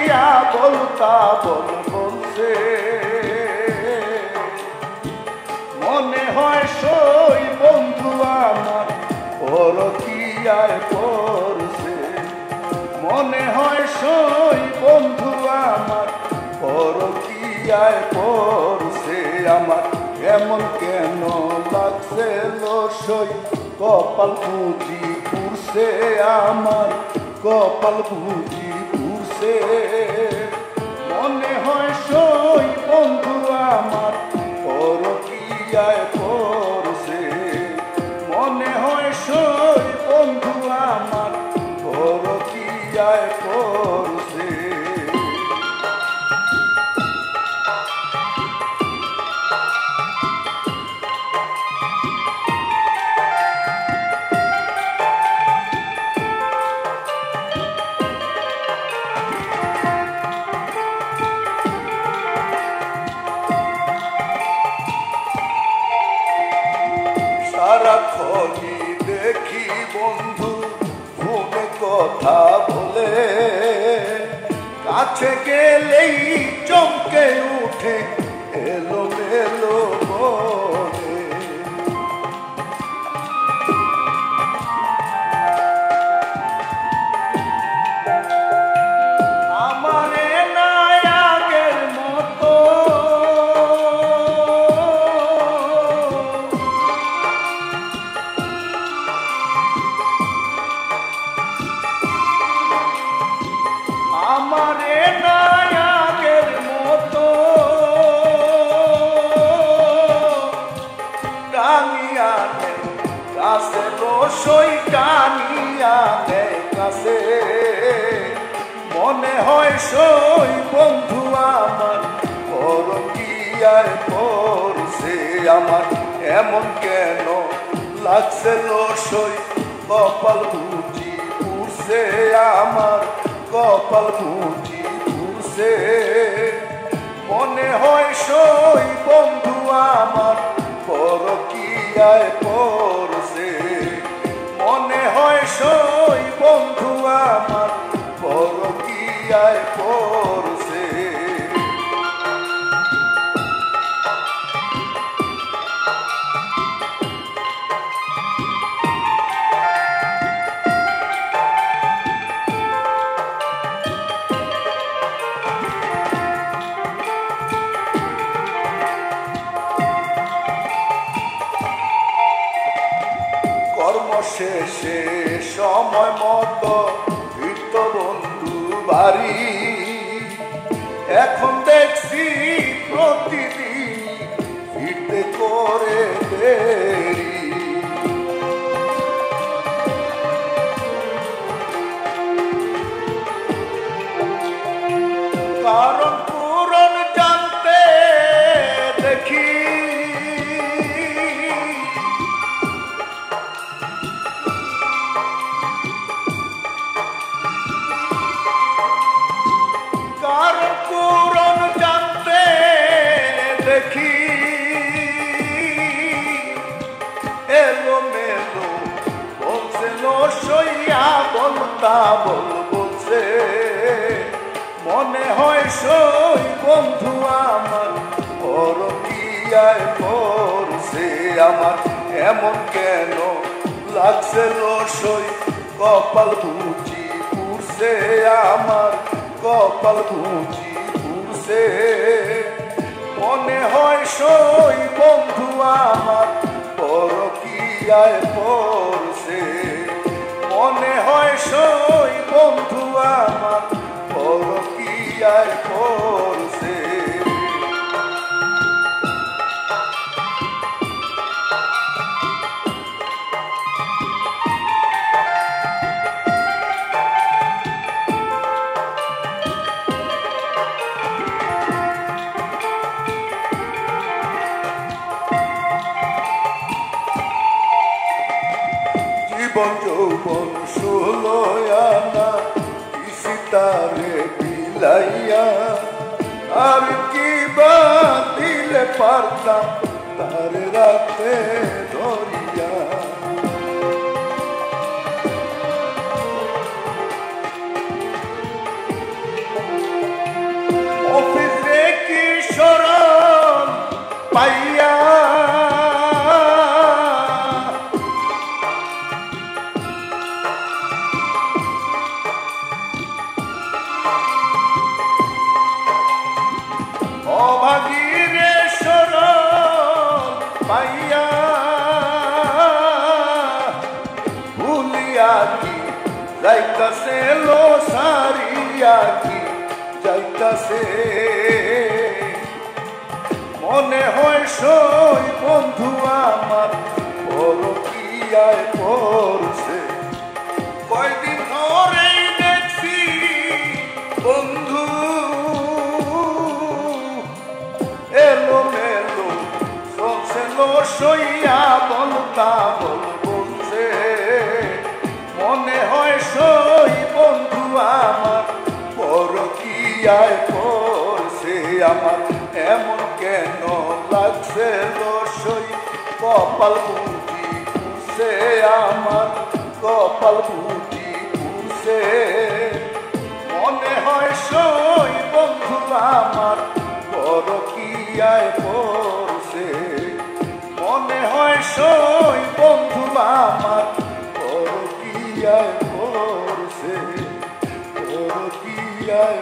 লইয়া বলতা বল বলছে মনে হয় সই বন্ধু আমার পরকিয়ায় পড়ছে মনে হয় সই বন্ধু আমার পরকিয়ায় পড়ছে আমার এমন কেন লাগছে সই কপাল বুঝি পুরছে আমার কপাল বুঝি পুরছে মনে হয় সই বন্ধু আমার পরকিয়ায় পড়ছে মনে হয় সই বন্ধু আমার পরকিয়ায় পড়ছে সারাক্ষণই দেখি বন্ধু ফোনে কথা বলে কাছে গেলেই চমকে উঠে এলো মেলো বলে আমারে নাই আগের মতো আমারে নাই আগের মতো টানিয়া নেই কাছে রসই টানিয়া নেই কাছে মনে হয় সই বন্ধু আমার পরকিয়ায় পড়ছে আমার এমন কেন লাগছে সই কপাল বুঝি পুরছে আমার কপাল বুঝি পুরছে মনে হয় সই বন্ধু আমার পরকিয়ায় পড়ছে মনে হয় সই বন্ধু আমার পরকিয়ায় পড়ছে শেষে সময় মতো ফিরত বন্ধু বাড়ি এখন দেখছি প্রতিদিন ফিরতে করে দেরি কারণ পূরণ জানতে দেখি কারণ পূরণ জানতে দেখি এলো মেলো বলছে সইয়া বলতা বল বলছে মনে হয় সই বন্ধু আমার পরকিয়ায় পড়ছে আমার এমন কেন লাগছে সই কপাল বুঝি পুরছে আমার কপাল বুঝি পুরছে মনে হয় সই বন্ধু আমার পরকিয়ায় পড়ছে মনে হয় সই বন্ধু আমার পরকিয়ায় পড়ছে জীবন যৌবন 16 আনা তারে বিলাইয়া আর কি বা দিলে পারতাম তার রাতে ধরিয়া পাইয়া অভাগীরে শরণ পাইয়া ভুলিয়া কি যাইতাছে লো সারিয়া কি যাইতাছে মনে হয় সই বন্ধু আমার পরকিয়ায় পড়ছে কয়দিন ধরেই দেখছি বন্ধু এলো মেলো চলছে লো সইয়া বলতা বলছে মনে হয় সই বন্ধু আমার পরকিয়ায় পড়ছে আমার এমন কেন লাগছে রসই কপাল বুঝি পুষে আমার কপাল বুঝি পুষে মনে হয় সই বন্ধু আমার পরকিয়ায় পড়ছে মনে হয় সই বন্ধু আমার পরকিয়ায় পড়ছে পরকিয়ায়